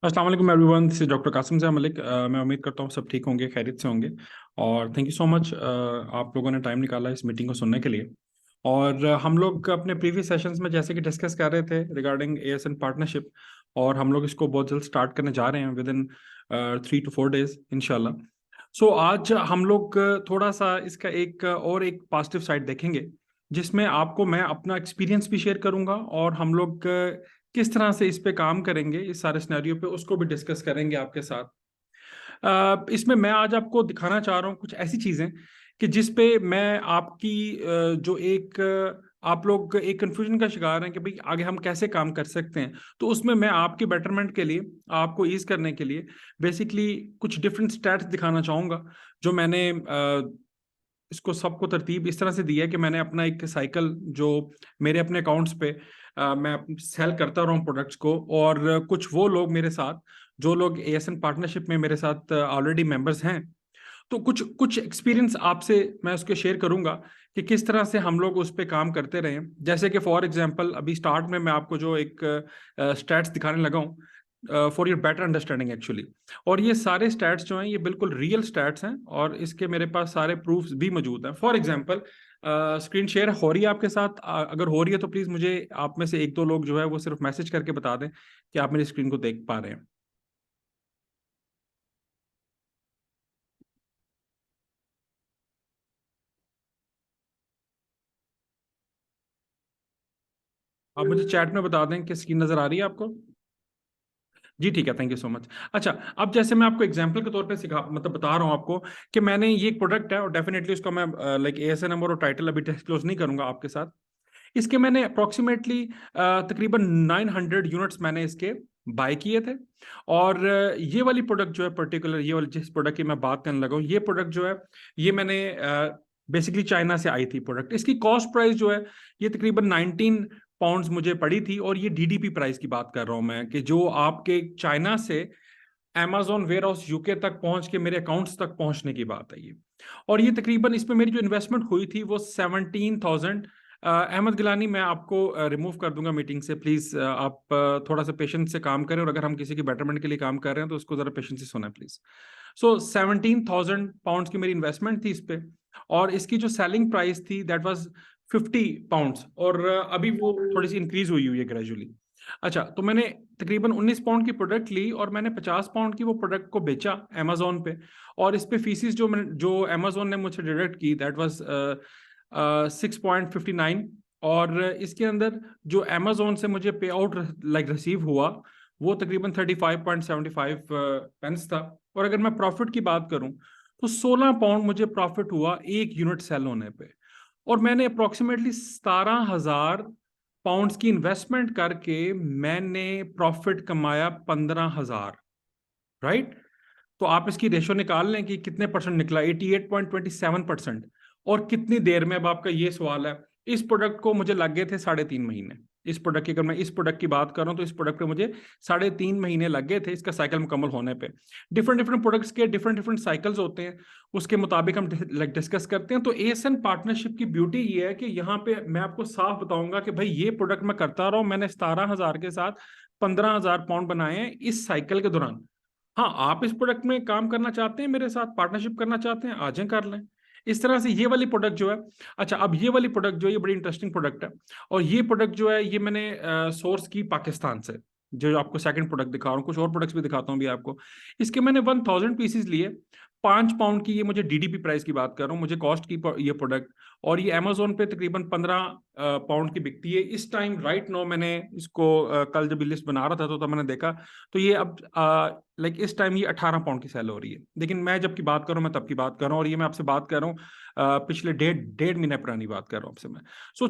अस्सलाम वालेकुम everyone, this is doctor Qasim ज़ा मलिक। मैं उम्मीद करता हूँ सब ठीक होंगे, खैरियत से होंगे। और थैंक यू सो मच आप लोगों ने टाइम निकाला इस मीटिंग को सुनने के लिए। और हम लोग अपने प्रीवियस सेशंस में जैसे कि डिस्कस कर रहे थे रिगार्डिंग एएसएन पार्टनरशिप, और हम लोग इसको बहुत जल्द स्टार्ट करने जा रहे हैं विद इन 3 to 4 days इंशाल्लाह। सो आज हम लोग थोड़ा सा इसका एक पॉजिटिव साइड देखेंगे, जिसमें आपको मैं अपना एक्सपीरियंस भी शेयर करूंगा, और हम लोग किस तरह से इस पे काम करेंगे, इस सारे सिनेरियो पे उसको भी डिस्कस करेंगे आपके साथ। इसमें मैं आज आपको दिखाना चाह रहा हूँ कुछ ऐसी चीजें कि जिस पे मैं आपकी जो आप लोग एक कंफ्यूजन का शिकार हैं कि भाई आगे हम कैसे काम कर सकते हैं, तो उसमें मैं आपके बेटरमेंट के लिए, आपको ईज करने के लिए बेसिकली कुछ डिफरेंट स्टैट्स दिखाना चाहूंगा। जो मैंने इसको सबको तरतीब इस तरह से दी है कि मैंने अपना एक साइकिल जो मेरे अपने अकाउंट्स पे मैं सेल करता रहा हूँ प्रोडक्ट्स को, और कुछ वो लोग मेरे साथ जो लोग एएसएन पार्टनरशिप में मेरे साथ ऑलरेडी मेंबर्स हैं, तो कुछ कुछ एक्सपीरियंस आपसे मैं उसके शेयर करूंगा कि किस तरह से हम लोग उस पर काम करते रहे। जैसे कि फॉर एग्जांपल अभी स्टार्ट में मैं आपको जो एक स्टैट्स दिखाने लगा हूँ for your better understanding actually. और ये सारे स्टैट्स जो हैं ये बिल्कुल रियल स्टैट्स हैं, और इसके मेरे पास सारे प्रूफ्स भी मौजूद हैं। फॉर एग्जांपल स्क्रीन शेयर हो रही है आपके साथ? अगर हो रही है तो प्लीज मुझे आप में से एक दो लोग जो है वो सिर्फ मैसेज करके बता दें कि आप मेरी स्क्रीन को देख पा रहे हैं। आप मुझे चैट में बता दें कि स्क्रीन नजर आ रही है आपको। जी ठीक है, थैंक यू सो मच। अच्छा, अब जैसे मैं आपको एग्जांपल के तौर पे सिखा मतलब बता रहा हूँ आपको कि मैंने ये एक प्रोडक्ट है, और डेफिनेटली उसका मैं लाइक एएसए नंबर और टाइटल अभी डिस्क्लोज नहीं करूंगा आपके साथ। इसके मैंने अप्रोक्सीमेटली तकरीबन 900 यूनिट्स मैंने इसके बाय किए थे। और ये वाली प्रोडक्ट जो है पर्टिकुलर, ये वाली जिस प्रोडक्ट की मैं बात करने लगा हूँ, ये प्रोडक्ट जो है ये मैंने बेसिकली चाइना से आई थी प्रोडक्ट। इसकी कॉस्ट प्राइस जो है ये तकरीबन 19 पाउंड्स मुझे पड़ी थी, और ये डीडीपी प्राइस की बात कर रहा हूँ मैं, कि जो आपके चाइना से Amazon वेयर हाउस यूके तक पहुंच के मेरे अकाउंट्स तक पहुंचने की बात है ये। और ये तकरीबन इसमें मेरी जो इन्वेस्टमेंट हुई थी वो 17,000। अहमद गिलानी, मैं आपको रिमूव कर दूंगा मीटिंग से, प्लीज आप थोड़ा सा पेशेंस से काम करें, और अगर हम किसी के बेटरमेंट के लिए काम कर रहे हैं तो उसको जरा पेशेंस से सुना प्लीज। सो 17,000 पाउंड्स की मेरी इन्वेस्टमेंट थी इस पे, और इसकी जो सेलिंग प्राइस थी दैट वाज 50 पाउंड्स, और अभी वो थोड़ी सी इंक्रीज हुई है ग्रेजुअली। अच्छा, तो मैंने तकरीबन 19 पाउंड की प्रोडक्ट ली, और मैंने 50 पाउंड की वो प्रोडक्ट को बेचा अमेजोन पे। और इस पे फीसिस जो अमेजोन ने मुझे डिडक्ट की दैट वाज 6.59। और इसके अंदर जो अमेजोन से मुझे पे आउट लाइक रिसीव हुआ वो तकरीबन 35.75 पेंस था। और अगर मैं प्रॉफिट की बात करूं तो 16 पाउंड मुझे प्रॉफिट हुआ एक यूनिट सेल होने पे। और मैंने अप्रोक्सीमेटली 17,000 पाउंड्स की इन्वेस्टमेंट करके मैंने प्रॉफिट कमाया 15,000। राइट? तो आप इसकी रेशो निकाल लें कि कितने परसेंट निकला, 88.27%। और कितनी देर में, अब आपका ये सवाल है, इस प्रोडक्ट को मुझे लग गए थे 3.5 महीने। इस प्रोडक्ट की, अगर मैं इस प्रोडक्ट की बात कर रहा हूं तो इस प्रोडक्ट पे मुझे 3.5 महीने लग गए थे इसका साइकिल मुकम्मल होने पे। डिफरेंट डिफरेंट प्रोडक्ट्स के डिफरेंट डिफरेंट साइकिल्स होते हैं, उसके मुताबिक हम लाइक डिस्कस करते हैं। तो एएसएन पार्टनरशिप की ब्यूटी ये है कि यहाँ पे मैं आपको साफ बताऊंगा कि भाई ये प्रोडक्ट मैं करता रहा हूं, मैंने 17,000 के साथ 15,000 पाउंड बनाए हैं इस साइकिल के दौरान। हाँ, आप इस प्रोडक्ट में काम करना चाहते हैं, मेरे साथ पार्टनरशिप करना चाहते हैं, आ जाएं, कर लें। इस तरह से ये वाली प्रोडक्ट जो है, अच्छा अब ये वाली प्रोडक्ट जो है ये बड़ी इंटरेस्टिंग प्रोडक्ट है। और ये प्रोडक्ट जो है ये मैंने सोर्स की पाकिस्तान से। जो आपको सेकंड प्रोडक्ट दिखा रहा हूँ, कुछ और प्रोडक्ट्स भी दिखाता हूँ भी आपको। इसके मैंने 1,000 पीसेस लिए। 5 पाउंड की, ये मुझे डीडीपी प्राइस की बात कर रहा हूँ, मुझे कॉस्ट की ये प्रोडक्ट। और ये अमेजोन पे तकरीबन 15 पाउंड की बिकती है इस टाइम राइट नो। मैंने इसको कल जब लिस्ट बना रहा था तो तब मैंने देखा, तो ये अब लाइक इस टाइम ये 18 पाउंड की सेल हो रही है। लेकिन मैं जब की बात कर रहा हूँ मैं तब की बात कर रहा हूँ, और ये मैं आपसे बात कर रहा हूँ पिछले डेढ़ डेढ़ महीने पुरानी बात कर रहा हूँ आपसे मैं। सो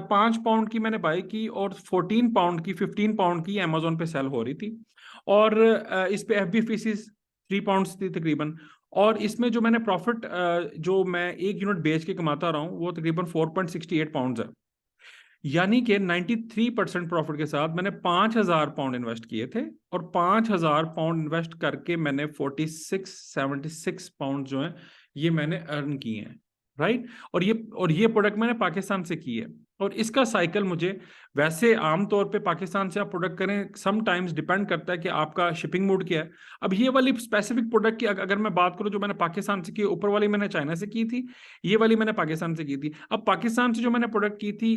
5 पाउंड की मैंने बाई की, और 14 पाउंड की, 15 पाउंड की अमेजोन पे सेल हो रही थी। और इस पे एफ बी फीसिस 3 पाउंड थी तकरीबन। और इसमें जो मैंने प्रॉफिट जो मैं एक यूनिट बेच के कमाता रहा हूँ वो तकरीबन 4.68 पाउंड है। यानी कि 93% प्रॉफिट के साथ मैंने 5,000 पाउंड इन्वेस्ट किए थे, और 5,000 पाउंड इन्वेस्ट करके मैंने 46-76 पाउंड जो है ये मैंने अर्न किए हैं। राइट? और ये प्रोडक्ट मैंने पाकिस्तान से की है। और इसका साइकिल मुझे, वैसे आमतौर पे पाकिस्तान से आप प्रोडक्ट करें, सम टाइम्स डिपेंड करता है कि आपका शिपिंग मोड क्या है। अब ये वाली स्पेसिफिक प्रोडक्ट की अगर मैं बात करूं, जो मैंने पाकिस्तान से की, ऊपर वाली मैंने चाइना से की थी, ये वाली मैंने पाकिस्तान से की थी। अब पाकिस्तान से जो मैंने प्रोडक्ट की थी,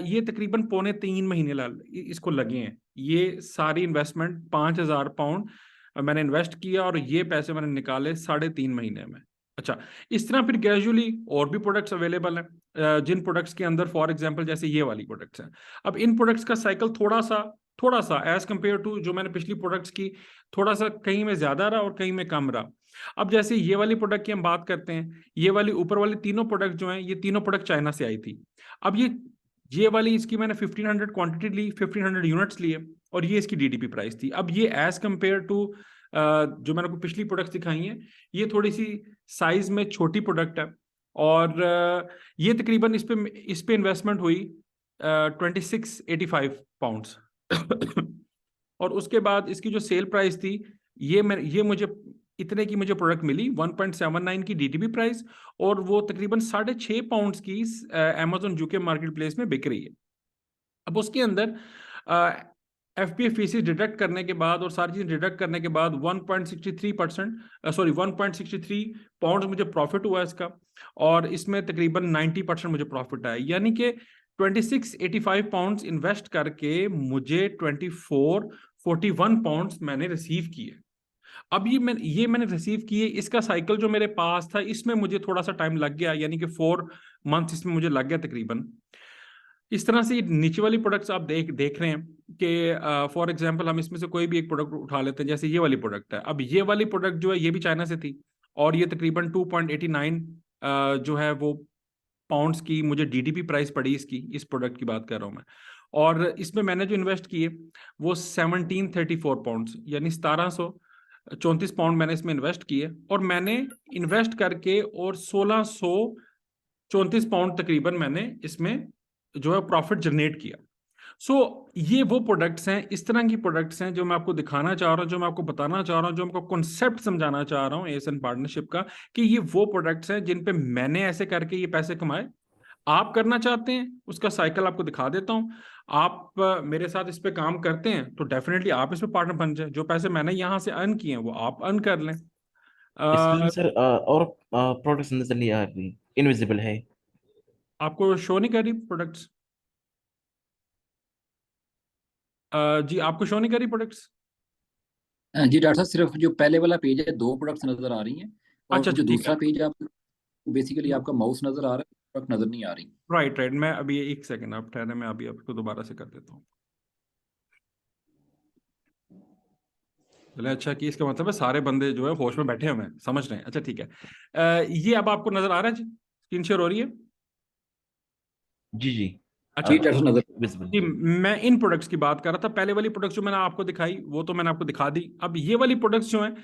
ये तकरीबन 3.25 महीने इसको लगे हैं। ये सारी इन्वेस्टमेंट 5,000 पाउंड मैंने इन्वेस्ट किया और ये पैसे मैंने निकाले 3.5 महीने में। अच्छा, इस तरह फिर ग्रेजुअली और भी प्रोडक्ट्स अवेलेबल हैं, जिन प्रोडक्ट्स के अंदर फॉर एग्जांपल जैसे ये वाली प्रोडक्ट्स हैं। अब इन प्रोडक्ट्स का साइकिल थोड़ा सा एज कंपेयर टू जो मैंने पिछली प्रोडक्ट्स की, थोड़ा सा कहीं में ज्यादा रहा और कहीं में कम रहा। अब जैसे ये वाली प्रोडक्ट की हम बात करते हैं, ये वाली ऊपर वाली तीनों प्रोडक्ट जो हैं, ये तीनों प्रोडक्ट चाइना से आई थी। अब ये वाली इसकी मैंने 1500 क्वांटिटी ली, 1500 यूनिट्स लिए, और ये इसकी डीडीपी प्राइस थी। अब ये एज कंपेयर टू जो मैंने आपको पिछली प्रोडक्ट्स दिखाई हैं, ये थोड़ी सी साइज में छोटी प्रोडक्ट है। और ये तकरीबन इस पे इन्वेस्टमेंट हुई 2685 पाउंड्स। और उसके बाद इसकी जो सेल प्राइस थी, ये मुझे इतने की मुझे प्रोडक्ट मिली, 1.79 की डीटीपी प्राइस, और वो तकरीबन 6.5 पाउंड्स की अमेजोन यूके मार्केट प्लेस में बिक रही है। अब उसके अंदर एफपीए फीसेस डिडक्ट करने के बाद और सारी चीजें डिडक्ट करने के बाद 1.63 पाउंड मुझे प्रॉफिट हुआ इसका, और इसमें तकरीबन 90% मुझे प्रॉफिट आया। यानी कि 2685 पाउंड इन्वेस्ट करके मुझे 2441 पाउंड मैंने रिसीव किए। अब ये मैंने रिसीव किए, इसका साइकिल जो मेरे पास था, इसमें मुझे थोड़ा सा टाइम लग गया, यानी कि 4 मंथ इसमें मुझे लग गया तकरीबन। इस तरह से नीचे वाली प्रोडक्ट्स आप देख रहे हैं कि फॉर एग्जांपल हम इसमें से कोई भी एक प्रोडक्ट उठा लेते हैं, जैसे ये वाली प्रोडक्ट है। अब ये वाली प्रोडक्ट जो है, ये भी चाइना से थी, और ये तकरीबन 2.89 जो है वो पाउंड्स की मुझे डीडीपी प्राइस पड़ी इसकी, इस प्रोडक्ट की बात कर रहा हूँ मैं। और इसमें मैंने जो इन्वेस्ट किए वो 1734 पाउंड्स, यानी 1734 पाउंड मैंने इसमें इन्वेस्ट किए, और मैंने इन्वेस्ट करके और 1634 पाउंड तकरीबन मैंने इसमें जो है प्रॉफिट जनरेट किया। सो ये वो प्रोडक्ट्स हैं, इस तरह की प्रोडक्ट्स हैं जो मैं आपको दिखाना चाह रहा हूं, जो मैं आपको बताना चाह रहा हूं, जो आपको कॉन्सेप्ट समझाना चाह रहा हूं एएसएन पार्टनरशिप का, कि ये वो प्रोडक्ट्स हैं जिन पे मैंने ऐसे करके ये पैसे कमाए। आप करना चाहते हैं, उसका साइकिल आपको दिखा देता हूं। आप मेरे साथ इस पे काम करते हैं तो डेफिनेटली आप इस पे पार्टनर बन जाए। जो पैसे मैंने यहां से अर्न किए हैं वो आप अर्न कर लें। इसमें सर और प्रोडक्ट्स नजर नहीं आ रही, इनविजिबल है। आपको शो नहीं कर रही प्रोडक्ट्स? जी, आपको शो नहीं कर रही प्रोडक्ट्स? जी डॉक्टर साहब, सिर्फ जो पहले वाला पेज है 2 प्रोडक्ट्स नजर आ रही हैं, अच्छा और जो अच्छा, ठीक है। दूसरा पेज है आप बेसिकली आपका माउस नजर आ रहा है, प्रोडक्ट नजर नहीं आ रही। राइट राइट, मैं अभी एक सेकंड आप ठहरे, मैं अभी आपको दोबारा से कर देता हूँ। चले, अच्छा कि इसका मतलब है सारे बंदे जो है होश में बैठे हुए हैं, समझ रहे हैं। अच्छा ठीक है, ये अब आपको नजर आ रहा है जी, स्क्रीन शेयर हो रही है? जी जी। अच्छा जी डॉक्टर साहब, नजर। विजिबल। जी, मैं इन प्रोडक्ट्स की बात कर रहा था। पहले वाली प्रोडक्ट्स जो मैंने आपको दिखाई वो तो मैंने आपको दिखा दी। अब ये वाली प्रोडक्ट्स जो हैं,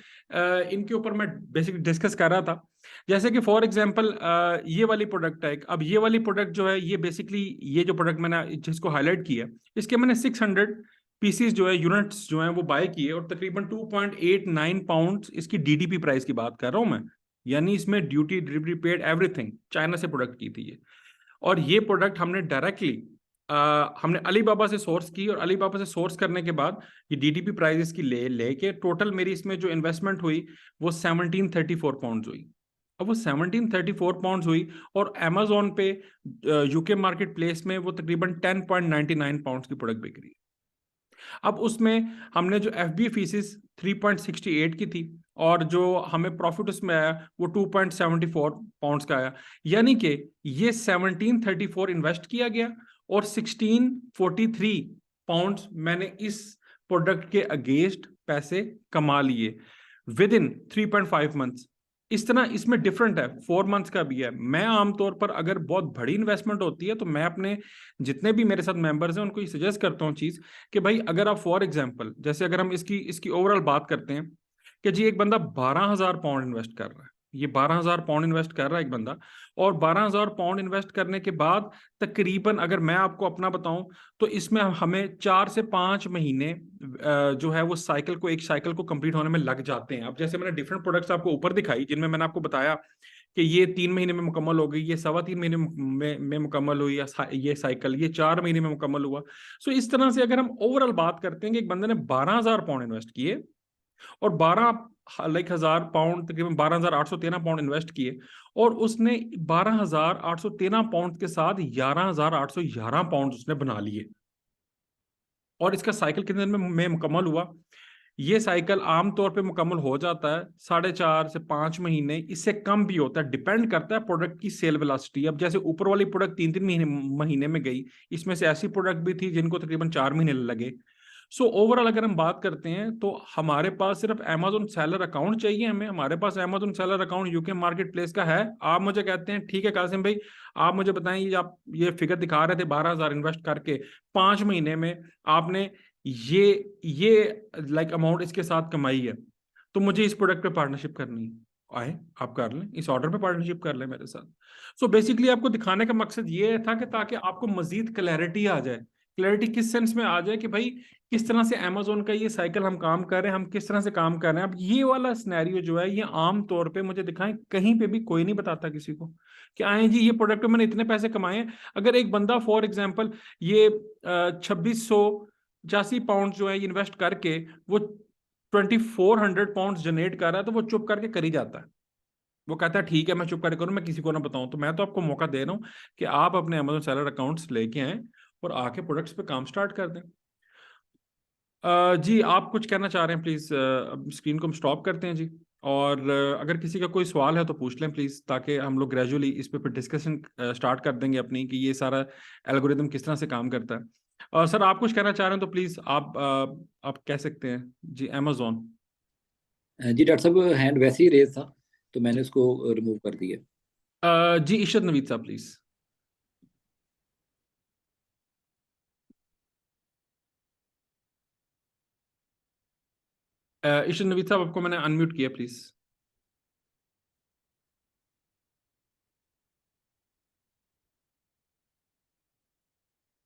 इनके ऊपर मैं बेसिकली डिस्कस कर रहा था। जैसे कि फॉर एग्जांपल ये वाली प्रोडक्ट है एक। अब ये वाली प्रोडक्ट जो है, ये बेसिकली ये जो प्रोडक्ट मैंने जिसको हाईलाइट किया, इसके मैंने 600 पीसीस जो है, यूनिट्स जो हैं वो बाय किए, और तकरीबन 2.89 पाउंड इसकी डीडीपी प्राइस की बात कर रहा हूँ मैं। यानी इसमें duty, delivery paid, everything, China से प्रोडक्ट की थी ये। और ये प्रोडक्ट हमने डायरेक्टली हमने अलीबाबा से सोर्स की, और अलीबाबा से सोर्स करने के बाद ये डीडीपी प्राइस की लेके टोटल मेरी इसमें जो इन्वेस्टमेंट हुई वो 1734 पाउंड हुई। अब वो 1734 पाउंड हुई, और अमेजोन पे यूके मार्केट प्लेस में वो तकरीबन 10.99 पाउंड की प्रोडक्ट बिक रही है। अब उसमें हमने जो एफ बी फीसिस 3.68 की थी, और जो हमें प्रॉफिट उसमें आया वो 2.74 पाउंड्स का आया। यानी कि ये 1734 इन्वेस्ट किया गया, और 1643 पाउंड्स मैंने इस प्रोडक्ट के अगेंस्ट पैसे कमा लिए विद इन 3.5 मंथ्स। इस तरह इसमें डिफरेंट है, 4 मंथ्स का भी है। मैं आमतौर पर अगर बहुत बड़ी इन्वेस्टमेंट होती है तो मैं अपने जितने भी मेरे साथ मेंबर्स हैं उनको ये सजेस्ट करता हूँ चीज, कि भाई अगर आप फॉर एग्जांपल, जैसे अगर हम इसकी इसकी ओवरऑल बात करते हैं, कि जी एक बंदा 12,000 पाउंड इन्वेस्ट कर रहा है, ये 12,000 पाउंड इन्वेस्ट कर रहा है एक बंदा, और 12,000 पाउंड इन्वेस्ट करने के बाद तकरीबन अगर मैं आपको अपना बताऊं तो इसमें हमें 4 से 5 महीने जो है वो एक साइकिल को कंप्लीट होने में लग जाते हैं। अब जैसे मैंने डिफरेंट प्रोडक्ट्स आपको ऊपर दिखाई, जिनमें मैंने आपको बताया कि ये 3 महीने में मुकम्मल हो गई, ये 3.25 महीने में मुकम्मल हुई, या ये साइकिल ये 4 महीने में मुकम्मल हुआ। सो इस तरह से अगर हम ओवरऑल बात करते हैं कि एक बंदे ने 12,000 पाउंड इन्वेस्ट किए और 12,000 पाउंड, तकरीबन 12,813 पाउंड इन्वेस्ट किए, और उसने 12,813 पाउंड के साथ 11,811 पाउंड उसने बना लिए, और इसका साइकिल कितने दिन में मुकम्मल हुआ? ये साइकिल आमतौर पे मुकम्मल हो जाता है 4.5 से 5 महीने, इससे कम भी होता है, डिपेंड करता है प्रोडक्ट की सेल वेलोसिटी। अब जैसे ऊपर वाली प्रोडक्ट 3-3 महीने में गई, इसमें से ऐसी प्रोडक्ट भी थी जिनको तकरीबन 4 महीने लगे। सो ओवरऑल अगर हम बात करते हैं तो हमारे पास सिर्फ अमेजोन सेलर अकाउंट चाहिए हमें, हमारे पास Amazon seller account UK market place का है। आप मुझे कहते हैं ठीक है कासिम भाई, आप मुझे बताएं, ये आप ये फिगर दिखा रहे थे 12,000 इन्वेस्ट करके 5 महीने में आपने ये लाइक अमाउंट इसके साथ कमाई है, तो मुझे इस प्रोडक्ट पे पार्टनरशिप करनी है, आए आप कर लें, इस ऑर्डर पे पार्टनरशिप कर लें मेरे साथ। सो बेसिकली आपको दिखाने का मकसद ये था कि ताकि आपको मजीद क्लैरिटी आ जाए। क्लैरिटी किस सेंस में आ जाए कि भाई किस तरह से अमेजोन का ये साइकिल हम काम कर रहे हैं, हम किस तरह से काम कर रहे हैं। अब ये वाला सिनेरियो जो है, ये आम तौर पे मुझे दिखाएं, कहीं पे भी कोई नहीं बताता किसी को कि आए जी ये प्रोडक्ट पे मैंने इतने पैसे कमाए हैं। अगर एक बंदा फॉर एग्जांपल ये 2680 पाउंड जो है इन्वेस्ट करके वो 2400 पाउंड जनरेट कर रहा है, तो वो चुप करके कर ही जाता है। वो कहता है ठीक है मैं चुप करके करूं, मैं किसी को ना बताऊं। तो मैं तो आपको मौका दे रहा हूं कि आप अपने अमेजोन सेलर अकाउंट्स लेके आए और आके प्रोडक्ट्स पे काम स्टार्ट कर दें। जी आप कुछ कहना चाह रहे हैं प्लीज? अब स्क्रीन को हम स्टॉप करते हैं जी, और अगर किसी का कोई सवाल है तो पूछ लें प्लीज, ताकि हम लोग ग्रेजुअली इस पे डिस्कशन स्टार्ट कर देंगे अपनी, कि ये सारा एल्गोरिदम किस तरह से काम करता है। सर आप कुछ कहना चाह रहे हैं तो प्लीज आप कह सकते हैं जी। अमेजोन। जी डॉक्टर साहब, हैंड वैसे ही रेज था तो मैंने उसको रिमूव कर दिया। जी इशरत नवीद साहब प्लीज। इशरत नवीद साहब आपको मैंने अनम्यूट किया प्लीज।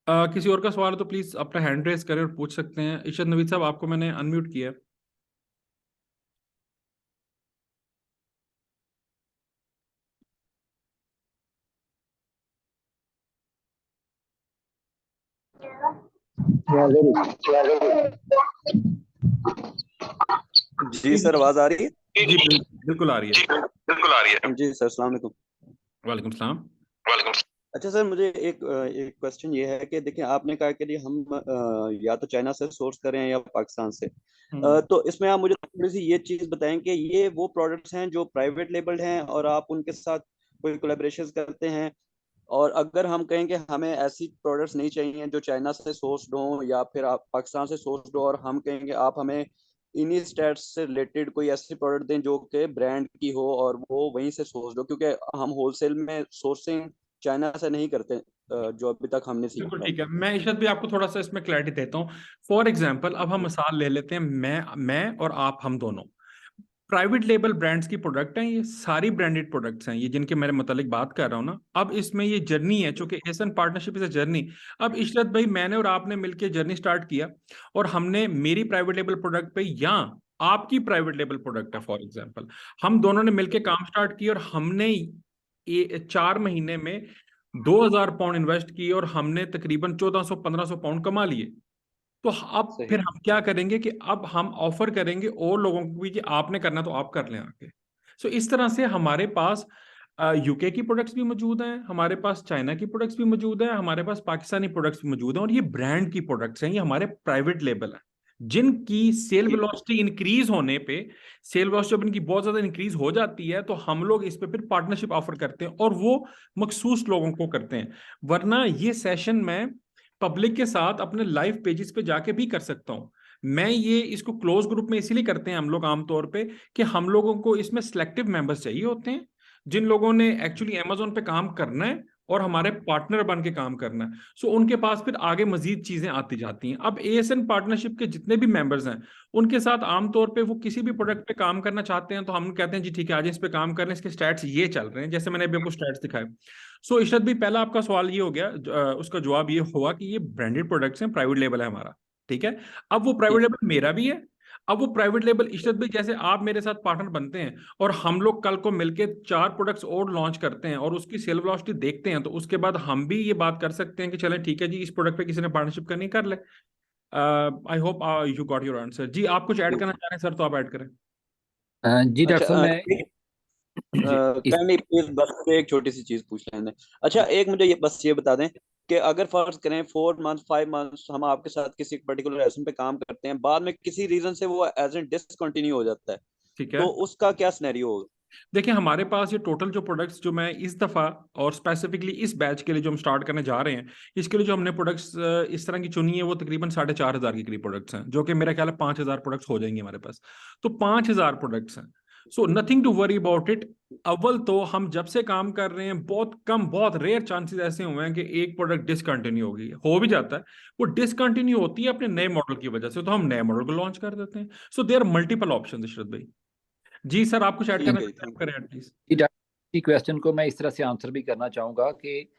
किसी और का सवाल हो तो प्लीज अपना हैंड रेज करें और पूछ सकते हैं। इशरत नवीद साहब आपको मैंने अनम्यूट किया। जी सर, आवाज आ रही है? जी बिल्कुल आ रही है। जी सर, अस्सलाम वालेकुम। वालेकुम सलाम। अच्छा सर, मुझे एक एक क्वेश्चन ये है कि देखिए, आपने कहा कि हम या तो चाइना से सोर्स करें या पाकिस्तान से। तो इसमें आप मुझे थोड़ी सी ये चीज बताएं कि ये वो प्रोडक्ट्स हैं जो प्राइवेट लेबल्ड हैं और आप उनके साथ कोई कोलैबोरेशन करते हैं, और अगर हम कहें कि हमें ऐसी प्रोडक्ट्स नहीं चाहिए जो चाइना से सोर्स्ड हो या फिर आप पाकिस्तान से सोर्स्ड हो, और हम कहेंगे आप हमें इन्हीं स्टेट्स से रिलेटेड कोई ऐसी प्रोडक्ट दें जो कि ब्रांड की हो और वो वहीं से सोर्स्ड हो, क्योंकि हम होलसेल में सोर्सिंग चाइना से नहीं करते, जो अभी तक हमने बिल्कुल सीखा है। ठीक है, मैं इशरत भी आपको थोड़ा सा इसमें क्लैरिटी देता हूँ। फॉर एग्जांपल अब हम मिसाल ले लेते हैं, मैं और आप, हम दोनों प्राइवेट लेबल ब्रांड्स की प्रोडक्ट हैं, ये सारी ब्रांडेड प्रोडक्ट्स हैं ये जिनके मेरे मतलब बात कर रहा हूँ ना। अब इसमें ये जर्नी है, चूंकि एसन पार्टनरशिप इज अ जर्नी। अब इशरत भाई मैंने और आपने मिलकर जर्नी स्टार्ट किया, और हमने मेरी प्राइवेट लेबल प्रोडक्ट पे या आपकी प्राइवेट लेबल प्रोडक्ट है फॉर एग्जाम्पल, हम दोनों ने मिलकर काम स्टार्ट किया, और हमने 4 महीने में 2,000 पाउंड इन्वेस्ट किए, और हमने तकरीबन 1,400-1,500 पाउंड कमा लिए। तो अब सही। फिर हम क्या करेंगे कि अब हम ऑफर करेंगे और लोगों को भी कि आपने करना तो आप कर लें आके। सो इस तरह से हमारे पास यूके की प्रोडक्ट्स भी मौजूद हैं, हमारे पास चाइना की प्रोडक्ट्स भी मौजूद हैं, हमारे पास पाकिस्तानी प्रोडक्ट्स भी मौजूद हैं, और ये ब्रांड की प्रोडक्ट्स हैं, ये हमारे प्राइवेट लेबल हैं जिनकी सेल जी। वेलोसिटी इंक्रीज होने पे, सेल वेलोसिटी जब इनकी बहुत ज्यादा इंक्रीज हो जाती है, तो हम लोग इस पे फिर पार्टनरशिप ऑफर करते हैं, और वो मखसूस लोगों को करते हैं। वरना ये सेशन में पब्लिक के साथ अपने लाइव पेजेस पे जाके भी कर सकता हूं। मैं ये इसको क्लोज ग्रुप में इसीलिए करते हैं हम लोग आमतौर पे, कि हम लोगों को इसमें सिलेक्टिव मेंबर्स चाहिए होते हैं जिन लोगों ने एक्चुअली अमेजोन पे काम करना है और हमारे पार्टनर बन के काम करना है। सो उनके पास फिर आगे मजीद चीजें आती जाती हैं। अब एएसएन पार्टनरशिप के जितने भी मेंबर्स हैं, उनके साथ आमतौर पे वो किसी भी प्रोडक्ट पे काम करना चाहते हैं, तो हम कहते हैं जी ठीक है आज इस पे काम करने, इसके स्टैट्स ये चल रहे हैं, जैसे मैंने अभी आपको स्टैट्स दिखाए। सो इशरत भी पहला आपका सवाल ये हो गया, उसका जवाब ये हुआ कि ये ब्रांडेड प्रोडक्ट्स हैं, प्राइवेट लेबल है हमारा, ठीक है। अब वो प्राइवेट लेबल मेरा भी है, अब वो प्राइवेट लेबल इशरत भाई, जैसे आप मेरे साथ पार्टनर बनते हैं और हम लोग कल को मिलके 4 प्रोडक्ट्स और लॉन्च करते हैं और उसकी सेल वेलोसिटी देखते हैं, तो उसके बाद हम भी ये बात कर सकते हैं कि चलें ठीक है जी, इस प्रोडक्ट पे किसी ने पार्टनरशिप करनी कर ले। I hope you got your answer. जी आप कुछ ऐड करना चाह रहे हैं सर, तो आप ऐड करें। जी डॉक्टर साहब, अच्छा मैं इस कैन प्लीज बस एक छोटी सी चीज पूछ लें। अच्छा, एक मुझे ये बस ये बता दें कि अगर फर्ज करें 4 मंथ 5 मंथ्स हम आपके साथ किसी पर्टिकुलर एसन पे काम करते हैं, बाद में किसी रीजन से वो एजेंट डिसकंटिन्यू हो जाता है, ठीक है, तो उसका क्या सिनेरियो होगा? देखिए हमारे पास ये टोटल जो प्रोडक्ट्स जो मैं इस दफ़ा और स्पेसिफिकली इस बैच के लिए जो हम स्टार्ट करने जा रहे हैं, इसके लिए जो हमने प्रोडक्ट्स इस तरह की चुनी है वो तकरीबन 4,500 के करीब प्रोडक्ट्स हैं, जो कि मेरा ख्याल है 5,000 प्रोडक्ट्स हो जाएंगे हमारे पास। तो 5,000 प्रोडक्ट्स हैं, so nothing to worry about it. अव्वल तो हम जब से काम कर रहे हैं बहुत कम, बहुत रेयर चांसेस ऐसे हुए हैं कि एक प्रोडक्ट डिसकंटिन्यू होगी, हो भी जाता है, वो डिसकंटिन्यू होती है अपने नए मॉडल की वजह से, तो हम नए मॉडल को लॉन्च कर देते हैं। So there are multiple option Ishrat भाई। जी सर, आप कुछ ऐड करना ठीक है, चाहते हैं, आप थैंक करें प्लीज। जी डॉक्टर, की क्वेश्चन को मैं इस तरह से आंसर भी करना चाहूँगा कि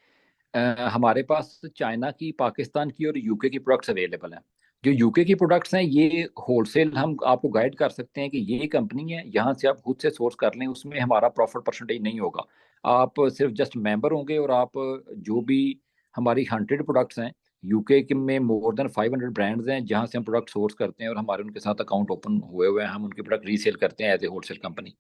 हमारे पास चाइना की, पाकिस्तान की और यूके की प्रोडक्ट्स अवेलेबल हैं। जो यूके की प्रोडक्ट्स हैं ये होलसेल हम आपको गाइड कर सकते हैं कि ये कंपनी है, यहाँ से आप खुद से सोर्स कर लें, उसमें हमारा प्रॉफिट परसेंटेज नहीं होगा। आप सिर्फ जस्ट मेंबर होंगे और आप जो भी हमारी 100 प्रोडक्ट्स हैं, यूके के में मोर देन 500 ब्रांड्स हैं जहाँ से हम प्रोडक्ट सोर्स करते हैं और हमारे उनके साथ अकाउंट ओपन हुए हुए हैं, हम उनके प्रोडक्ट रीसेल करते हैं एज ए होलसेल कंपनी।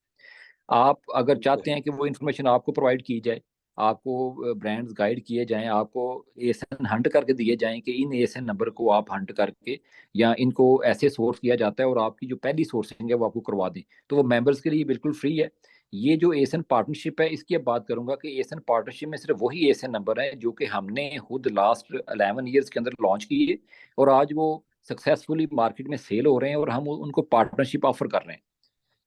आप अगर यू। चाहते हैं कि वो इन्फॉर्मेशन आपको प्रोवाइड की जाए, आपको ब्रांड्स गाइड किए जाएं, आपको एएसएन हंट करके दिए जाएं कि इन एएसएन नंबर को आप हंट करके या इनको ऐसे सोर्स किया जाता है और आपकी जो पहली सोर्सिंग है वो आपको करवा दें, तो वो मेंबर्स के लिए बिल्कुल फ्री है। ये जो एएसएन पार्टनरशिप है, इसकी अब बात करूंगा कि एएसएन पार्टनरशिप में सिर्फ वही एएसएन नंबर है जो कि हमने खुद लास्ट 11 ईयर्स के अंदर लॉन्च किए और आज वो सक्सेसफुली मार्केट में सेल हो रहे हैं और हम उनको पार्टनरशिप ऑफर कर रहे हैं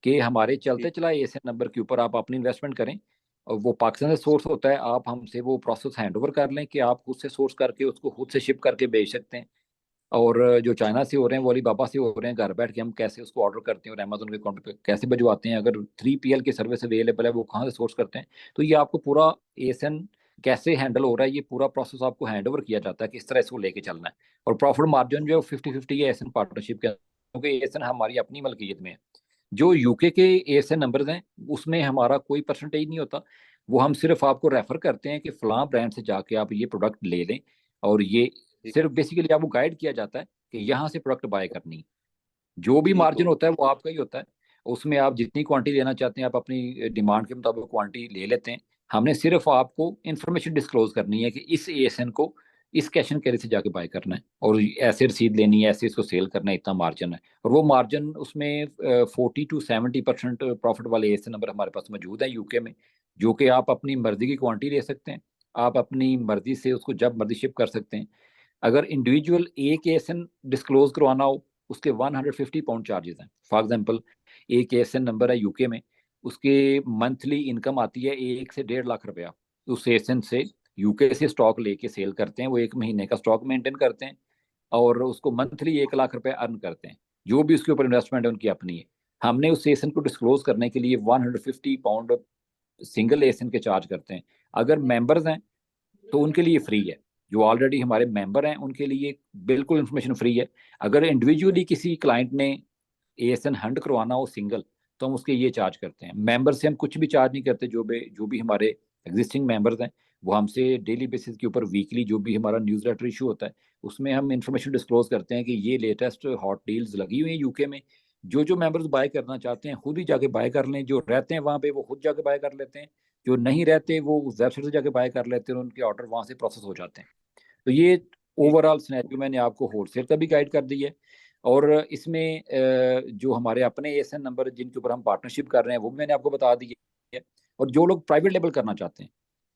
कि हमारे चलते ठीक। चलाए एएसएन नंबर के ऊपर आप अपनी इन्वेस्टमेंट करें और वो पाकिस्तान से सोर्स होता है, आप हमसे वो प्रोसेस हैंड ओवर कर लें कि आप खुद से सोर्स करके उसको खुद से शिप करके बेच सकते हैं। और जो चाइना से हो रहे हैं, वो अलीबाबा से हो रहे हैं, घर बैठ के हम कैसे उसको ऑर्डर करते हैं और अमेजोन के अकाउंट पे कैसे भिजवाते हैं, अगर 3PL की सर्विस अवेलेबल है वो कहाँ से सोर्स करते हैं, तो ये आपको पूरा एएसएन कैसे हैंडल हो रहा है, ये पूरा प्रोसेस आपको हैंड ओवर किया जाता है किस तरह इसको लेके चलना है। और प्रॉफिट मार्जिन जो है 50-50 है एएसएन पार्टनरशिप के, क्योंकि एएसएन हमारी अपनी मलकियत में है। जो यूके के एएसएन नंबर्स हैं उसमें हमारा कोई परसेंटेज नहीं होता, वो हम सिर्फ आपको रेफर करते हैं कि फलां ब्रांड से जाके आप ये प्रोडक्ट ले लें, और ये ठीक। सिर्फ बेसिकली आपको गाइड किया जाता है कि यहाँ से प्रोडक्ट बाय करनी है। जो भी ठीक मार्जिन हो। होता है वो आपका ही होता है, उसमें आप जितनी क्वांटिटी लेना चाहते हैं आप अपनी डिमांड के मुताबिक क्वांटिटी ले लेते हैं। हमने सिर्फ आपको इन्फॉर्मेशन डिस्क्लोज करनी है कि इस एएसएन को इस कैश एंड कैरी से जाके बाय करना है और ऐसे रसीद लेनी है, ऐसे इसको सेल करना है, इतना मार्जिन है। और वो मार्जिन उसमें 40-70% प्रॉफिट वाले एएसएन नंबर हमारे पास मौजूद है यूके में, जो कि आप अपनी मर्जी की क्वांटिटी ले सकते हैं, आप अपनी मर्जी से उसको जब मर्जी शिप कर सकते हैं। अगर इंडिविजुअल एक एएसएन डिस्क्लोज करवाना हो, उसके 150 पाउंड चार्जेस हैं। फॉर एग्जांपल, एक एएसएन नंबर है यूके में, उसके मंथली इनकम आती है 1 से 1.5 लाख रुपया। उस एएसएन से यूके से स्टॉक लेके सेल करते हैं, वो 1 महीने का स्टॉक मेंटेन करते हैं और उसको मंथली 1 लाख रुपया अर्न करते हैं। जो भी उसके ऊपर इन्वेस्टमेंट है उनकी अपनी है। हमने उस एएसएन को डिस्क्लोज करने के लिए 150 पाउंड सिंगल एएसएन के चार्ज करते हैं। अगर मेंबर्स हैं तो उनके लिए फ्री है, जो ऑलरेडी हमारे मेंबर हैं उनके लिए बिल्कुल इन्फॉर्मेशन फ्री है। अगर इंडिविजुअली किसी क्लाइंट ने एएसएन हंड करवाना हो सिंगल, तो हम उसके ये चार्ज करते हैं। मेंबर से हम कुछ भी चार्ज नहीं करते, जो भी हमारे एग्जिस्टिंग मेंबर्स हैं वो हमसे डेली बेसिस के ऊपर वीकली जो भी हमारा न्यूज़ लेटर इशू होता है उसमें हम इंफॉर्मेशन डिस्क्लोज करते हैं कि ये लेटेस्ट हॉट डील्स लगी हुई हैं यूके में। जो जो मेंबर्स बाय करना चाहते हैं खुद ही जाके बाय कर लें, जो रहते हैं वहाँ पे वो खुद जाके बाय कर लेते हैं, जो नहीं रहते वो उस वेबसाइट से जाके बाय कर लेते हैं और उनके ऑर्डर वहाँ से प्रोसेस हो जाते हैं। तो ये ओवरऑल सिनेरियो मैंने आपको होलसेल का भी गाइड कर दी है। और इसमें जो हमारे अपने एएसएन नंबर जिनके ऊपर हम पार्टनरशिप कर रहे हैं वो भी मैंने आपको बता दी है। और जो लोग प्राइवेट लेबल करना चाहते हैं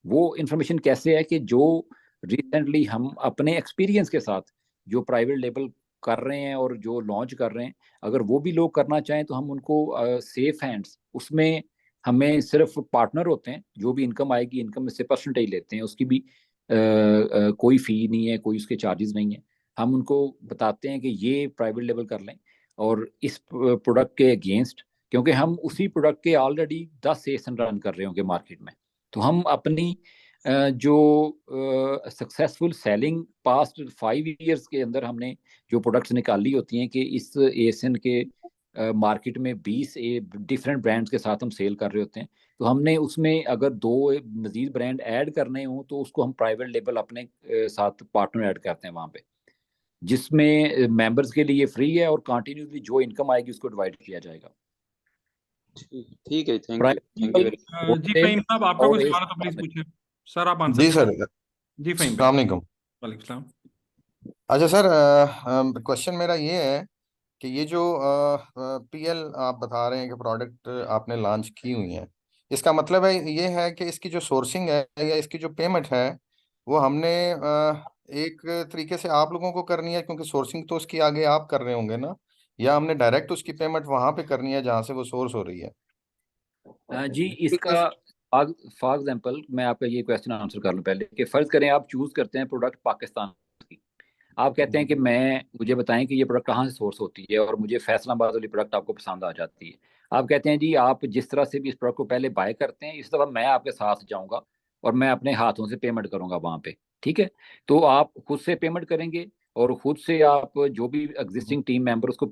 वो इन्फॉर्मेशन कैसे है कि जो रिसेंटली हम अपने एक्सपीरियंस के साथ जो प्राइवेट लेबल कर रहे हैं और जो लॉन्च कर रहे हैं, अगर वो भी लोग करना चाहें तो हम उनको सेफ हैंड्स, उसमें हमें सिर्फ पार्टनर होते हैं, जो भी इनकम आएगी इनकम में से परसेंटेज लेते हैं, उसकी भी कोई फ़ी नहीं है, कोई उसके चार्जेस नहीं है। हम उनको बताते हैं कि ये प्राइवेट लेवल कर लें और इस प्रोडक्ट के अगेंस्ट, क्योंकि हम उसी प्रोडक्ट के ऑलरेडी 10 सेशन रन कर रहे होंगे मार्केट में, तो हम अपनी जो सक्सेसफुल सेलिंग पास्ट 5 ईयर्स के अंदर हमने जो प्रोडक्ट्स निकाली होती हैं कि इस एएसएन के मार्केट में 20 डिफरेंट ब्रांड्स के साथ हम सेल कर रहे होते हैं, तो हमने उसमें अगर 2 मजीद ब्रांड ऐड करने हो तो उसको हम प्राइवेट लेबल अपने साथ पार्टनर ऐड करते हैं वहाँ पे, जिसमें मेंबर्स के लिए फ्री है और कंटिन्यूसली जो इनकम आएगी उसको डिवाइड किया जाएगा। ठीक है, थैंक यू प्राइवेट वेरी जी फहीम साहब, आपका कोई सवाल है तो प्लीज पूछें सर, आप आंसर जी सर। करें। जी फहीम भाई। अस्सलाम वालेकुम। वालेकुम सलाम। अच्छा सर, क्वेश्चन मेरा ये है कि ये जो पीएल आप बता रहे हैं कि प्रोडक्ट आपने लॉन्च की हुई है, इसका मतलब है ये है कि इसकी जो सोर्सिंग है या इसकी जो पेमेंट है वो हमने एक तरीके से आप लोगों को करनी है, क्योंकि सोर्सिंग तो उसकी आगे आप कर रहे होंगे ना, या हमने डायरेक्ट उसकी पेमेंट वहां पे करनी है जहां से वो सोर्स हो रही है? जी इसका फॉर एग्जांपल मैं आपका ये क्वेश्चन आंसर कर लूँ पहले कि फर्ज करें आप चूज करते हैं प्रोडक्ट पाकिस्तान की, आप कहते हैं कि मुझे बताएं कि ये प्रोडक्ट कहाँ से सोर्स होती है और मुझे फैसलाबाद वाली प्रोडक्ट आपको पसंद आ जाती है। आप कहते हैं जी आप जिस तरह से भी इस प्रोडक्ट को पहले बाय करते हैं इस दफ़ा मैं आपके साथ जाऊंगा और मैं अपने हाथों से पेमेंट करूंगा वहाँ पे, ठीक है? तो आप खुद से पेमेंट करेंगे और खुद से आप जो भी एग्जिस्टिंग टीम मेंबर उसको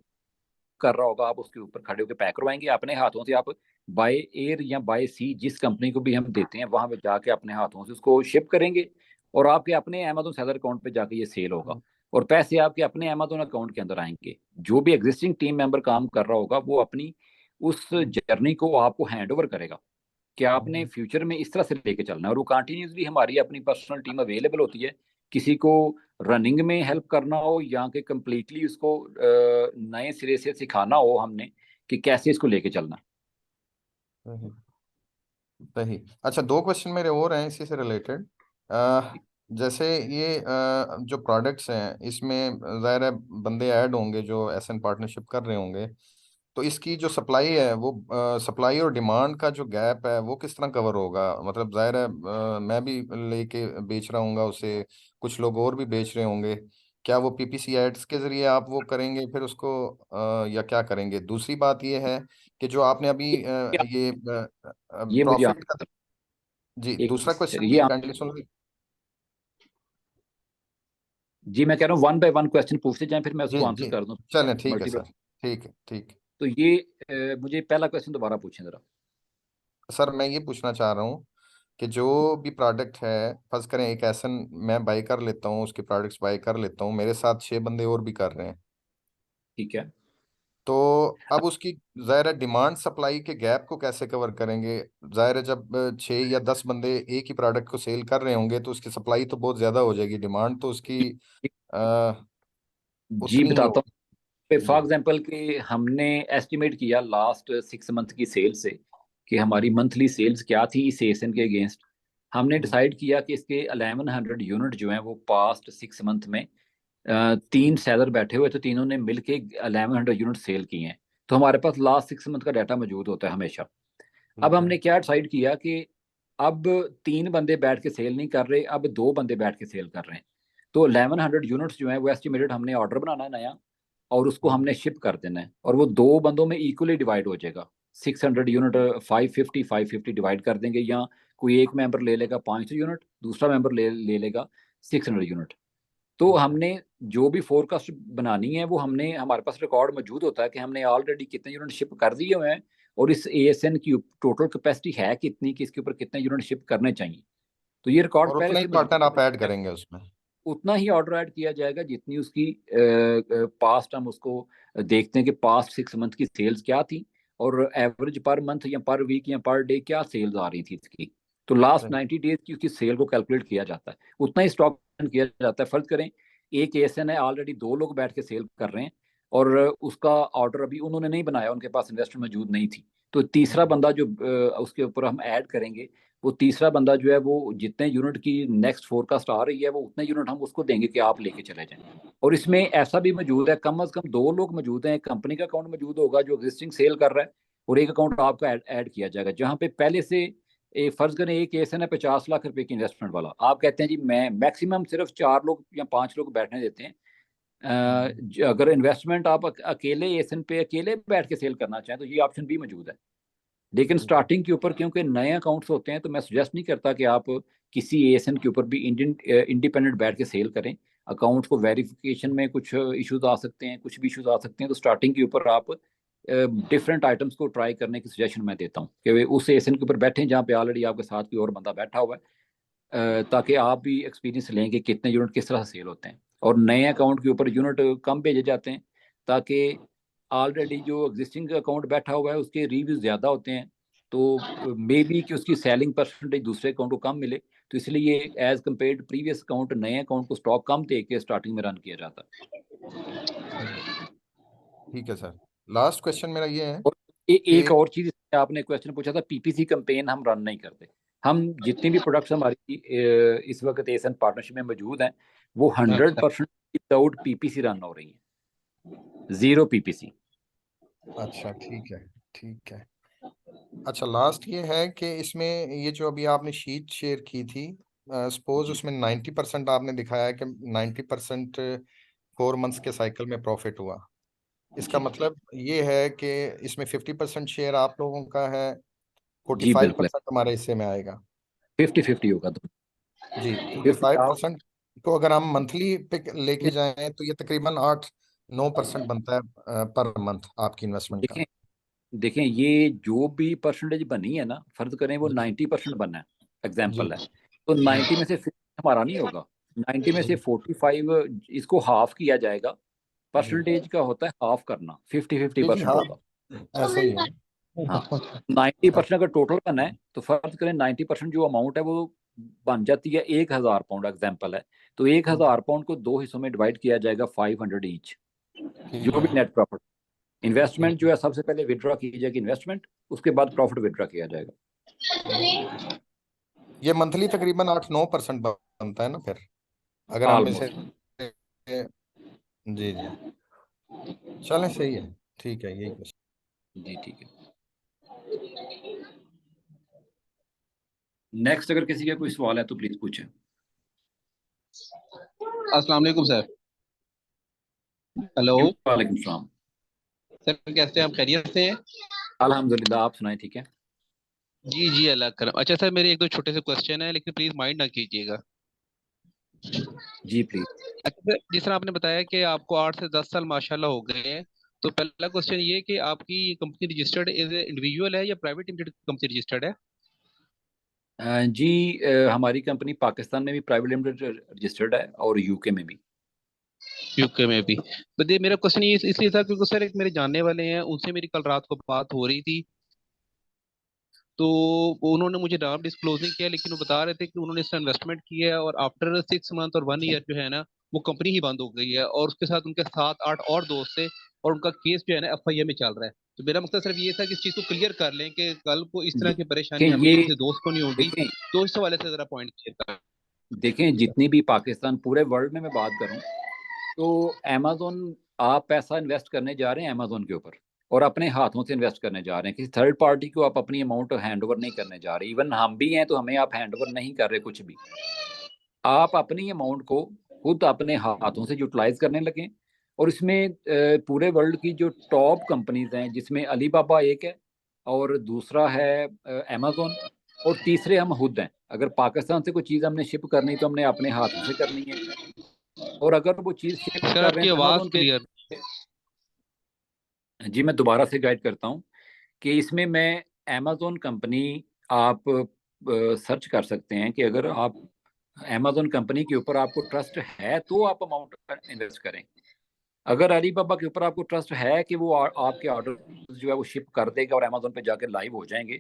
कर रहा होगा आप उसके ऊपर खड़े होकर पैक करवाएंगे अपने हाथों से। आप बाय एयर या बाय सी जिस कंपनी को भी हम देते हैं वहां पे जाके अपने हाथों से उसको शिप करेंगे और आपके अपने अमेजोन सेलर अकाउंट पे जाके ये सेल होगा और पैसे आपके अपने अमेजोन अकाउंट के अंदर आएंगे। जो भी एग्जिस्टिंग टीम मेंबर काम कर रहा होगा वो अपनी उस जर्नी को आपको हैंड ओवर करेगा कि आपने फ्यूचर में इस तरह से लेके चलना है और वो कंटिन्यूसली हमारी अपनी पर्सनल टीम अवेलेबल होती है, किसी को रनिंग में हेल्प करना हो या कि कम्प्लीटली उसको नए सिरे से सिखाना हो हमने कि कैसे इसको लेके चलना। सही सही। अच्छा, 2 क्वेश्चन मेरे और हैं इसी से रिलेटेड। जैसे ये जो प्रोडक्ट्स हैं इसमें ज़ाहिर है बंदे ऐड होंगे जो एसएन पार्टनरशिप कर रहे होंगे, तो इसकी जो सप्लाई है वो सप्लाई और डिमांड का जो गैप है वो किस तरह कवर होगा? मतलब ज़ाहिर है मैं भी लेके बेच रहा हूँगा उसे, कुछ लोग और भी बेच रहे होंगे, क्या वो पीपीसी एड्स के जरिए आप वो करेंगे फिर उसको, या क्या करेंगे? दूसरी बात ये है कि जो आपने अभी ये ये मुझे प्रॉफिट का, जी एक दूसरा क्वेश्चन ये भी काइंडली सुन लीजिए। जी मैं कह रहा हूँ वन बाय वन क्वेश्चन पूछते जाएं फिर मैं जी उसको आंसर जी, कर दूं चलें ठीक है मल्टीपल। सर, ठीक है ठीक है। तो ये मुझे पहला क्वेश्चन दोबारा पूछें जरा। सर मैं ये पूछना चाह रहा हूँ कि जो भी प्रोडक्ट है, फर्ज करें एक ऐसा मैं बाई कर लेता हूँ, उसके प्रोडक्ट्स बाई कर लेता हूँ, मेरे साथ 6 बंदे और भी कर रहे हैं, ठीक है। तो अब उसकी ज़ाहिर है डिमांड सप्लाई के गैप को कैसे कवर करेंगे? ज़ाहिर है जब 6 या 10 बंदे एक ही प्रोडक्ट को सेल कर रहे होंगे तो उसकी सप्लाई तो बहुत ज़्यादा हो जाएगी, डिमांड तो उसकी आ, जी उतनी ही बताता होगी। हूँ फॉर जी एग्जांपल कि हमने एस्टिमेट किया लास्ट 6 मंथ की सेल से कि हमारी मंथली सेल्स क्या थी इस एएसएन के अगेंस्ट। हमने डिसाइड किया कि इसके 1100 यूनिट जो हैं वो पास्ट 6 मंथ में 3 सेलर बैठे हुए थे, तीनों ने मिलके 1100 यूनिट सेल किए हैं। तो हमारे पास लास्ट 6 मंथ का डाटा मौजूद होता है हमेशा। अब ठीक है। हमने क्या डिसाइड किया कि अब 3 बंदे बैठ के सेल नहीं कर रहे, अब 2 बंदे बैठ के सेल कर रहे हैं। तो 1100 यूनिट्स जो है वो एस्टिमेटेड हमने ऑर्डर बनाना है नया और उसको हमने शिप कर देना है और वो 2 बंदों में इक्वली डिवाइड हो जाएगा। 600 यूनिट 550 डिवाइड कर देंगे, या कोई एक मेंबर ले लेगा 500 यूनिट, दूसरा मेंबर ले लेगा 600 यूनिट। तो ठीक है। हमने जो भी फोरकास्ट बनानी है वो हमने हमारे पास रिकॉर्ड मौजूद होता है कि हमने ऑलरेडी कितने यूनिट शिप कर दिए हुए हैं और इस एएसएन की टोटल कैपेसिटी है कितनी कि इसके ऊपर कितने यूनिट शिप करने चाहिए। तो ये रिकॉर्ड और पहले उतना ही से पार्टनर मौजूद आप ऐड है, करेंगे उसमें? उतना ही ऑर्डर ऐड किया जाएगा जितनी उसकी पास्ट हम उसको देखते हैं कि पास्ट 6 मंथ की सेल्स क्या थी और एवरेज पर मंथ या पर वीक या पर डे क्या सेल्स आ रही थी इसकी। तो लास्ट सही। 90 डेज की उसकी सेल को कैलकुलेट किया जाता है, उतना ही स्टॉक किया जाता है। फर्ज करें एक एएसएन है, ऑलरेडी 2 लोग बैठ के सेल कर रहे हैं और उसका ऑर्डर अभी उन्होंने नहीं बनाया, उनके पास इन्वेस्टर मौजूद नहीं थी, तो तीसरा बंदा जो उसके ऊपर हम ऐड करेंगे, वो तीसरा बंदा जो है वो जितने यूनिट की नेक्स्ट फोरकास्ट आ रही है वो उतने यूनिट हम उसको देंगे कि आप लेके चले जाएं। और इसमें ऐसा भी मौजूद है कम से कम 2 लोग मौजूद हैं, कंपनी का अकाउंट मौजूद होगा जो एग्जिस्टिंग सेल कर रहा है और एक अकाउंट आपका ऐड किया जाएगा जहां पे पहले से फर्ज करें एक केस है ना 50 लाख रुपए की इन्वेस्टमेंट वाला, आप कहते हैं जी मैं मैक्सिमम सिर्फ 4 लोग या 5 लोग बैठने देते हैं। अगर इन्वेस्टमेंट आप अकेले एसन पे अकेले बैठ के सेल करना चाहें तो ये ऑप्शन भी मौजूद है। लेकिन ठीक है। स्टार्टिंग के ऊपर क्योंकि नए अकाउंट्स होते हैं तो मैं सुजेस्ट नहीं करता कि आप किसी एएसएन के ऊपर भी इंडिपेंडेंट बैठ के सेल करें। अकाउंट्स को वेरिफिकेशन में कुछ इश्यूज आ सकते हैं, कुछ भी इश्यूज आ सकते हैं, तो स्टार्टिंग के ऊपर आप डिफरेंट आइटम्स को ट्राई करने की सजेशन मैं देता हूँ कि वे उस एसन के ऊपर बैठें जहाँ पे ऑलरेडी आपके साथ कोई और बंदा बैठा हुआ है, ताकि आप भी एक्सपीरियंस लें कि कितने यूनिट किस तरह से सेल होते हैं। और नए अकाउंट के ऊपर यूनिट कम भेजे जाते हैं ताकि ऑलरेडी जो एग्जिस्टिंग अकाउंट बैठा हुआ है उसके रिव्यू ज़्यादा होते हैं, तो मे बी कि उसकी सेलिंग परसेंटेज दूसरे अकाउंट को कम मिले, तो इसलिए एज कम्पेयर प्रीवियस अकाउंट नए अकाउंट को स्टॉक कम दे के स्टार्टिंग में रन किया जाता है। ठीक है सर, लास्ट क्वेश्चन मेरा ये है और एक और चीज आपने क्वेश्चन पूछा था, पीपीसी कैंपेन हम रन नहीं करते। हम जितनी भी प्रोडक्ट्स हमारी इस वक्त एसन पार्टनरशिप में मौजूद हैं वो 100% विदाउट पीपीसी रन हो रही है, 0 पीपीसी। अच्छा ठीक है, ठीक है। अच्छा लास्ट ये है कि इसमें ये जो अभी आपने शीट शेयर की थी, सपोज उसमें 90% आपने दिखाया है कि 90% 4 मंथ्स के साइकिल में प्रॉफिट हुआ। इसका मतलब ये है कि इसमें 50% शेयर आप लोगों का है, जी बिल्कुल 45% हमारे हिस्से में आएगा। 50-50 होगा तो जी 50 45% को अगर हम मंथली पे लेके जाएं तो ये तकरीबन 8-9% बनता है पर मंथ आपकी इन्वेस्टमेंट का। देखें ये जो भी परसेंटेज बनी है ना, फर्ज करें वो जी 90% बना है, एग्जाम्पल जी है, तो 90 में से 50 हमारा नहीं होगा, 90 में से 45 इसको हाफ किया जाएगा। जी परसेंटेज का होता है हाफ करना, 50-50 जी परसेंट हाँ, होगा। ऐसे ही है। हाँ, 90% अगर टोटल बना है तो फर्ज करें 90% जो अमाउंट है वो बन जाती है 1000 पाउंड, एग्जाम्पल है, तो 1000 पाउंड को 2 हिस्सों में डिवाइड किया जाएगा 500 ईच, ठीक जो भी है नेट प्रॉफिट। ठीक इन्वेस्टमेंट जो है सबसे पहले विड्रॉ की जाएगी इन्वेस्टमेंट, उसके बाद प्रॉफिट विड्रॉ किया जाएगा। ये मंथली तकरीबन 8-9% बनता है ना फिर, अगर हम इसे। ऑलमोस्ट। जी जी, चलें सही है, ठीक है यही क्वेश्चन। जी ठीक है। नेक्स्ट अगर किसी का कोई सवाल है तो प्लीज पूछें। अस्सलाम वालेकुम सर। हेलो वालेकुम सलाम। सर, कैसे हैं आप? खैरियत से हैं? अल्हम्दुलिल्लाह, आप सुनाएं। ठीक है। जी जी, अल्लाह करम। अच्छा सर, मेरे एक दो छोटे से क्वेश्चन है, लेकिन प्लीज माइंड ना कीजिएगा। जी प्लीज। अच्छा सर, जिस तरह आपने बताया कि आपको 8 से 10 साल माशाल्लाह हो गए हैं, तो पहला क्वेश्चन ये कि आपकी company registered as a individual है या प्राइवेट लिमिटेड कंपनी रजिस्टर्ड है? जी हमारी कंपनी पाकिस्तान में भी प्राइवेट लिमिटेड रजिस्टर्ड है और यूके में भी। यूके में भी। तो ये मेरा क्वेश्चन ये इसलिए था क्योंकि सर एक मेरे जानने वाले हैं, उनसे मेरी कल रात को बात हो रही थी, तो उन्होंने मुझे नाम डिस्क्लोज नहीं किया, लेकिन वो बता रहे थे कि उन्होंने इसमें इन्वेस्टमेंट किया है और आफ्टर 6 मंथ और 1 ईयर जो है ना, वो कंपनी ही बंद हो गई है, और उसके साथ उनके 7-8 और दोस्त थे, और उनका केस जो है ना एफआईए में चल रहा है। तो मेरा मकसद सिर्फ ये था कि इस चीज को क्लियर कर लें कि कल को इस तरह की देखें परेशानी हमें ये किसी दोस्त को नहीं होगी। देखें तो इस हवाले से जरा पॉइंट क्लियर कर। देखें जितनी भी पाकिस्तान पूरे वर्ल्ड में मैं बात करूं तो अमेजोन, आप पैसा इन्वेस्ट करने जा रहे हैं अमेजोन के ऊपर और अपने हाथों से इन्वेस्ट करने जा रहे हैं, किसी थर्ड पार्टी को आप अपनी अमाउंट हैंड ओवर नहीं करने जा रहे। इवन हम भी हैं तो हमें आप हैंड ओवर नहीं कर रहे कुछ भी, आप अपनी अमाउंट को खुद अपने हाथों से यूटिलाइज करने लगे। और इसमें पूरे वर्ल्ड की जो टॉप कंपनीज हैं जिसमें अलीबाबा एक है और दूसरा है अमेजोन और तीसरे हम खुद हैं। अगर पाकिस्तान से कोई चीज़ हमने शिप करनी तो हमने अपने हाथों से करनी है, और अगर वो चीज़ शिप सर कर रहे आपकी हैं आवाज अमेजोन पे। क्लियर। जी मैं दोबारा से गाइड करता हूँ कि इसमें मैं अमेजोन कंपनी, आप सर्च कर सकते हैं कि अगर आप अमेजोन कंपनी के ऊपर आपको ट्रस्ट है तो आप अमाउंट इन्वेस्ट करें। अगर अलीबाबा के ऊपर आपको ट्रस्ट है कि वो आपके ऑर्डर जो है वो शिप कर देगा और अमेजोन पे जाकर लाइव हो जाएंगे,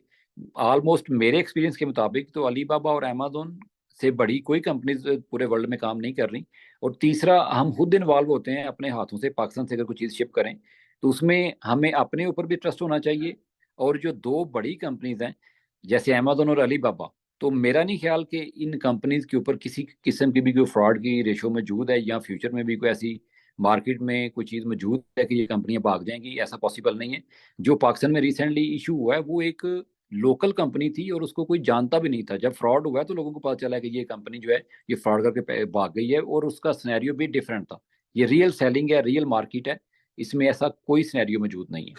ऑलमोस्ट मेरे एक्सपीरियंस के मुताबिक तो अलीबाबा और अमेजोन से बड़ी कोई कंपनी पूरे वर्ल्ड में काम नहीं कर रही। और तीसरा, हम खुद इन्वॉल्व होते हैं अपने हाथों से, पाकिस्तान से अगर कोई चीज़ शिप करें तो उसमें हमें अपने ऊपर भी ट्रस्ट होना चाहिए। और जो दो बड़ी कंपनीज हैं जैसे अमेजोन और अलीबाबा, तो मेरा नहीं ख्याल कि इन कंपनीज के ऊपर किसी किस्म की भी कोई फ्रॉड की रेशो मौजूद है या फ्यूचर में भी कोई ऐसी मार्केट में कोई चीज़ मौजूद है कि ये कंपनियां भाग जाएंगी, ऐसा पॉसिबल नहीं है। जो पाकिस्तान में रिसेंटली इशू हुआ है वो एक लोकल कंपनी थी और उसको कोई जानता भी नहीं था। जब फ्रॉड हुआ है तो लोगों को पता चला कि ये कंपनी जो है ये फ्रॉड करके भाग गई है, और उसका सिनेरियो भी डिफरेंट था। ये रियल सेलिंग है, रियल मार्केट है, इसमें ऐसा कोई सिनेरियो मौजूद नहीं है।